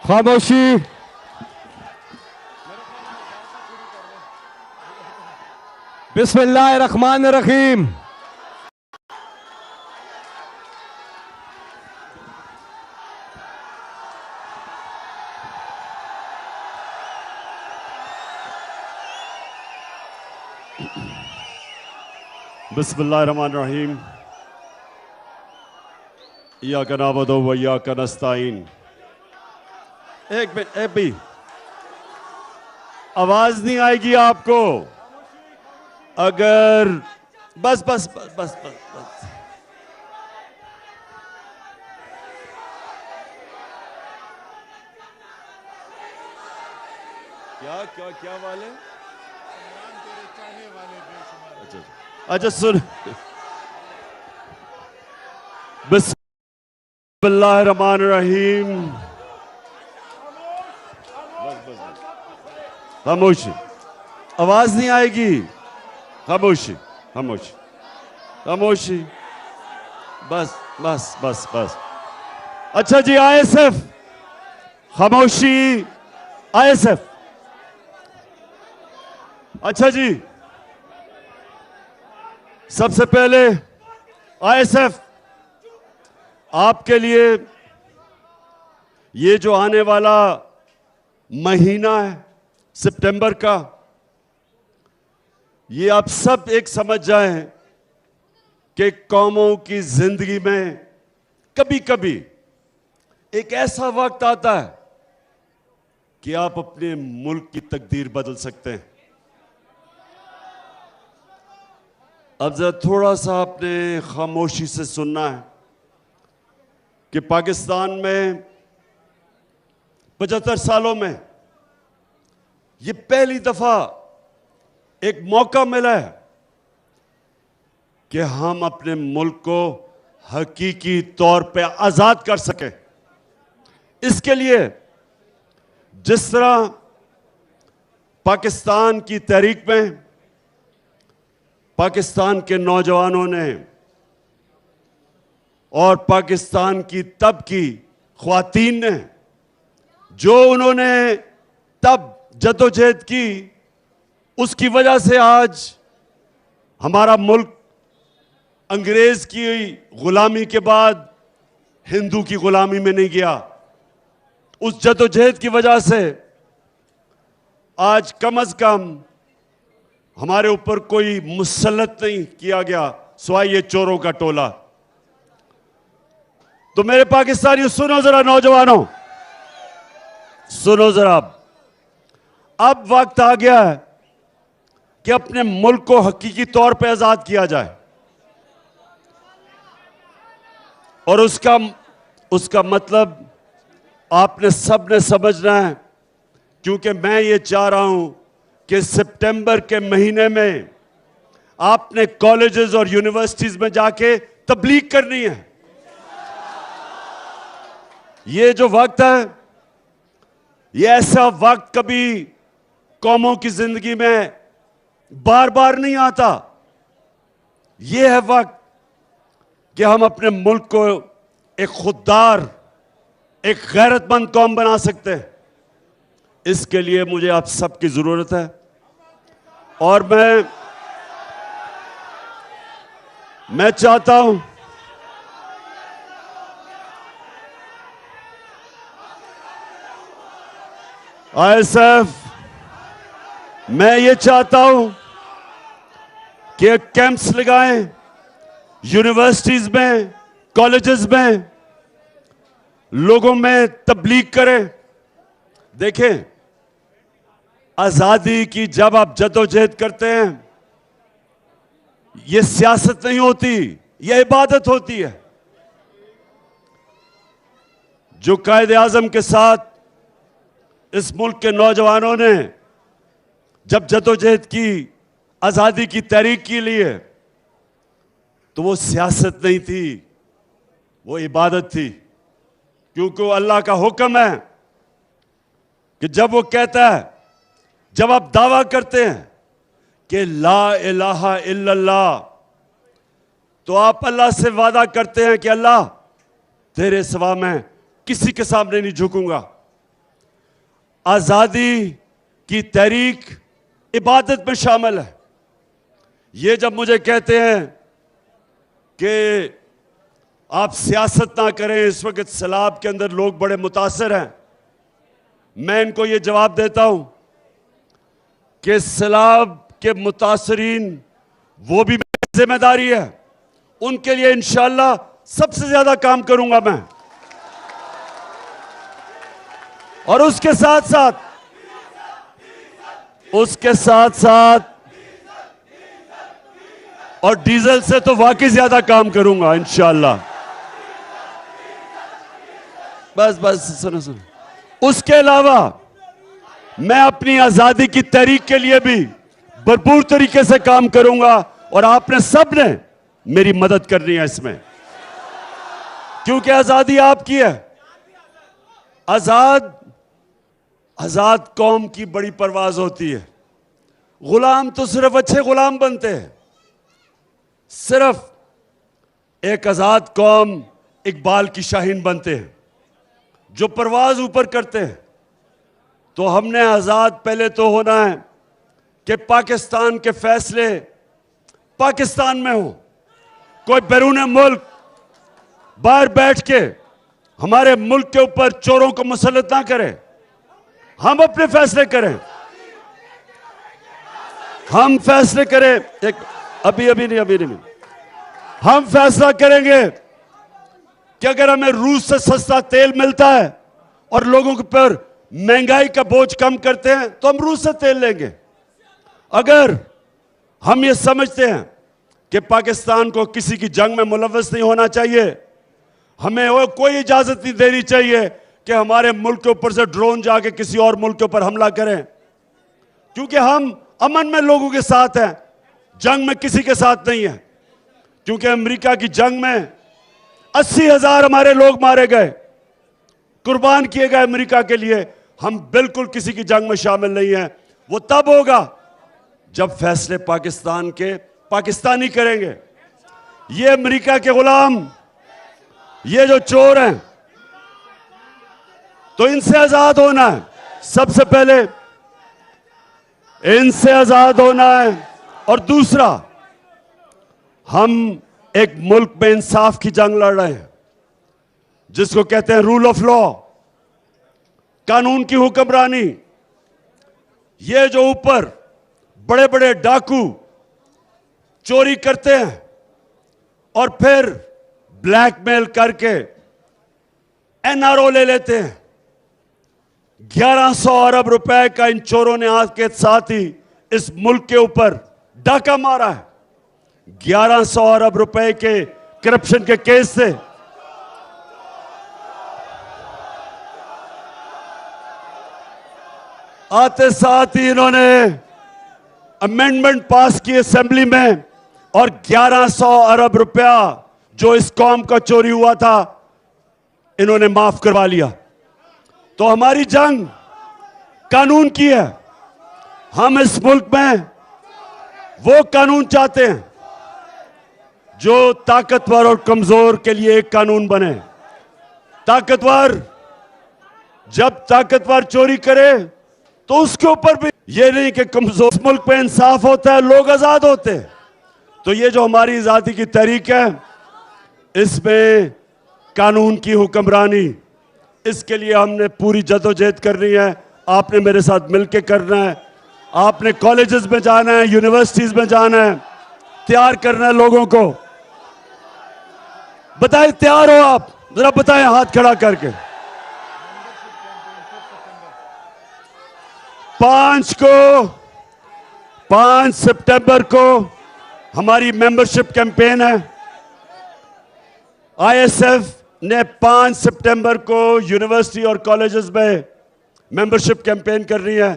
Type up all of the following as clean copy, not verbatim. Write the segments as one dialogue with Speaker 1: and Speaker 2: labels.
Speaker 1: खामोशी। बिस्मिल्लाहिर्रहमानिर्रहीम।
Speaker 2: बिस्मिल्लाहिर्रहमानिर्रहीम। इय्याका नअबुदु व इय्याका नस्तईन। एक मिनट, भी आवाज नहीं आएगी आपको अगर बस बस बस बस बस, बस। क्या क्या क्या वाले? अच्छा अच्छा, सुन। बिस्मिल्लाहिर्रहमानिर्रहीम। खामोशी, आवाज नहीं आएगी। खामोशी खामोशी खामोशी, बस बस बस बस। अच्छा जी, आईएसएफ, खामोशी। आईएसएफ, अच्छा जी, सबसे पहले आईएसएफ आपके लिए ये जो आने वाला महीना है सितंबर का, ये आप सब एक समझ जाएं कि कौमों की जिंदगी में कभी कभी एक ऐसा वक्त आता है कि आप अपने मुल्क की तकदीर बदल सकते हैं। अब जरा थोड़ा सा आपने खामोशी से सुनना है कि पाकिस्तान में 75 सालों में ये पहली दफा एक मौका मिला है कि हम अपने मुल्क को हकीकी तौर पे आजाद कर सकें। इसके लिए जिस तरह पाकिस्तान की तहरीक में पाकिस्तान के नौजवानों ने और पाकिस्तान की तब की ख्वातीन ने जो उन्होंने तब जद्दोजहद की, उसकी वजह से आज हमारा मुल्क अंग्रेज की गुलामी के बाद हिंदू की गुलामी में नहीं गया। उस जद्दोजहद की वजह से आज कम से कम हमारे ऊपर कोई मुसल्लत नहीं किया गया सिवाय ये चोरों का टोला। तो मेरे पाकिस्तानियों, सुनो जरा, नौजवानों सुनो जरा, अब वक्त आ गया है कि अपने मुल्क को हकीकी तौर पे आजाद किया जाए। और उसका मतलब आपने सबने समझना है, क्योंकि मैं ये चाह रहा हूं कि सितंबर के महीने में आपने कॉलेजेस और यूनिवर्सिटीज में जाके तबलीग करनी है। ये जो वक्त है, ये ऐसा वक्त कभी कौमों की जिंदगी में बार बार नहीं आता। ये है वक्त कि हम अपने मुल्क को एक खुददार, एक गैरतमंद कौम बना सकते हैं। इसके लिए मुझे आप सबकी जरूरत है। और मैं चाहता हूं आईएसएफ, मैं ये चाहता हूं कि कैंप्स लगाएं यूनिवर्सिटीज में, कॉलेजेस में, लोगों में तबलीग करें। देखें, आजादी की जब आप जद्दोजहद करते हैं, ये सियासत नहीं होती, यह इबादत होती है। जो कायद आजम के साथ इस मुल्क के नौजवानों ने जब जद्दोजहद की, आजादी की तहरीक के लिए, तो वो सियासत नहीं थी, वो इबादत थी। क्योंकि वो अल्लाह का हुक्म है कि जब वो कहता है, जब आप दावा करते हैं कि ला इलाहा इल्लल्लाह, तो आप अल्लाह से वादा करते हैं कि अल्लाह, तेरे सिवा मैं किसी के सामने नहीं झुकूंगा। आजादी की तहरीक इबादत में शामिल है। ये जब मुझे कहते हैं कि आप सियासत ना करें, इस वक्त सैलाब के अंदर लोग बड़े मुतासर हैं, मैं इनको ये जवाब देता हूं कि सैलाब के मुतासरीन वो भी मेरी जिम्मेदारी है, उनके लिए इंशाअल्लाह सबसे ज्यादा काम करूंगा मैं। और उसके साथ साथ और डीजल से तो वाकई ज्यादा काम करूंगा इंशाअल्लाह। बस सुनो। उसके अलावा मैं अपनी आजादी की तहरीक के लिए भी भरपूर तरीके से काम करूंगा और आपने सब ने मेरी मदद करनी है इसमें, क्योंकि आजादी आपकी है। आजाद कौम की बड़ी परवाज होती है। गुलाम तो सिर्फ अच्छे गुलाम बनते हैं। सिर्फ एक आजाद कौम इकबाल की शाहीन बनते हैं जो परवाज ऊपर करते हैं। तो हमने आजाद पहले तो होना है कि पाकिस्तान के फैसले पाकिस्तान में हो। कोई बैरून मुल्क बाहर बैठ के हमारे मुल्क के ऊपर चोरों को मुसल्लत ना करे। हम अपने फैसले करें, हम फैसले करें। अभी नहीं। हम फैसला करेंगे कि अगर हमें रूस से सस्ता तेल मिलता है और लोगों के ऊपर महंगाई का बोझ कम करते हैं तो हम रूस से तेल लेंगे। अगर हम ये समझते हैं कि पाकिस्तान को किसी की जंग में मुलव्वस नहीं होना चाहिए, हमें वो कोई इजाजत नहीं देनी चाहिए कि हमारे मुल्क के ऊपर से ड्रोन जाके किसी और मुल्क के ऊपर हमला करें, क्योंकि हम अमन में लोगों के साथ हैं, जंग में किसी के साथ नहीं है। क्योंकि अमेरिका की जंग में 80,000 हमारे लोग मारे गए, कुर्बान किए गए अमेरिका के लिए। हम बिल्कुल किसी की जंग में शामिल नहीं हैं। वो तब होगा जब फैसले पाकिस्तान के पाकिस्तानी करेंगे। ये अमेरिका के गुलाम, ये जो चोर हैं, तो इनसे आजाद होना है। सबसे पहले इनसे आजाद होना है। और दूसरा, हम एक मुल्क में इंसाफ की जंग लड़ रहे हैं जिसको कहते हैं रूल ऑफ लॉ, कानून की हुक्मरानी। ये जो ऊपर बड़े बड़े डाकू चोरी करते हैं और फिर ब्लैकमेल करके एनआरओ ले लेते हैं। 1100 अरब रुपए का इन चोरों ने आज के साथ ही इस मुल्क के ऊपर डाका मारा है। 1100 अरब रुपए के करप्शन के केस से आते साथ ही इन्होंने अमेंडमेंट पास की असेंबली में और 1100 अरब रुपया जो इस कौम का चोरी हुआ था इन्होंने माफ करवा लिया। तो हमारी जंग कानून की है। हम इस मुल्क में वो कानून चाहते हैं जो ताकतवर और कमजोर के लिए एक कानून बने। ताकतवर जब ताकतवर चोरी करे तो उसके ऊपर भी ये नहीं कि कमजोर। मुल्क में इंसाफ होता है, लोग आजाद होते हैं। तो ये जो हमारी आजादी की तहरीक है, इसमें कानून की हुक्मरानी, इसके लिए हमने पूरी जदोजहद करनी है। आपने मेरे साथ मिलकर करना है। आपने कॉलेजेस में जाना है, यूनिवर्सिटीज में जाना है, तैयार करना है लोगों को। बताएं, तैयार हो आप? जरा बताएं हाथ खड़ा करके। 5 सितंबर को हमारी मेंबरशिप कैंपेन है। आईएसएफ ने 5 सितंबर को यूनिवर्सिटी और कॉलेजेस में मेंबरशिप कैंपेन करनी है।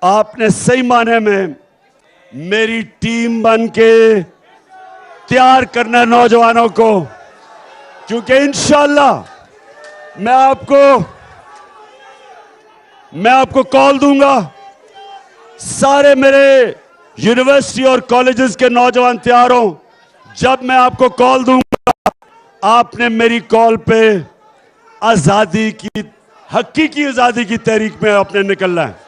Speaker 2: आपने सही माने में मेरी टीम बन के तैयार करना है नौजवानों को, क्योंकि इंशाअल्लाह मैं आपको कॉल दूंगा। सारे मेरे यूनिवर्सिटी और कॉलेजेस के नौजवान तैयार हो। जब मैं आपको कॉल दूंगा, आपने मेरी कॉल पे आजादी की, हकीकी आजादी की तहरीक में आपने निकलना है।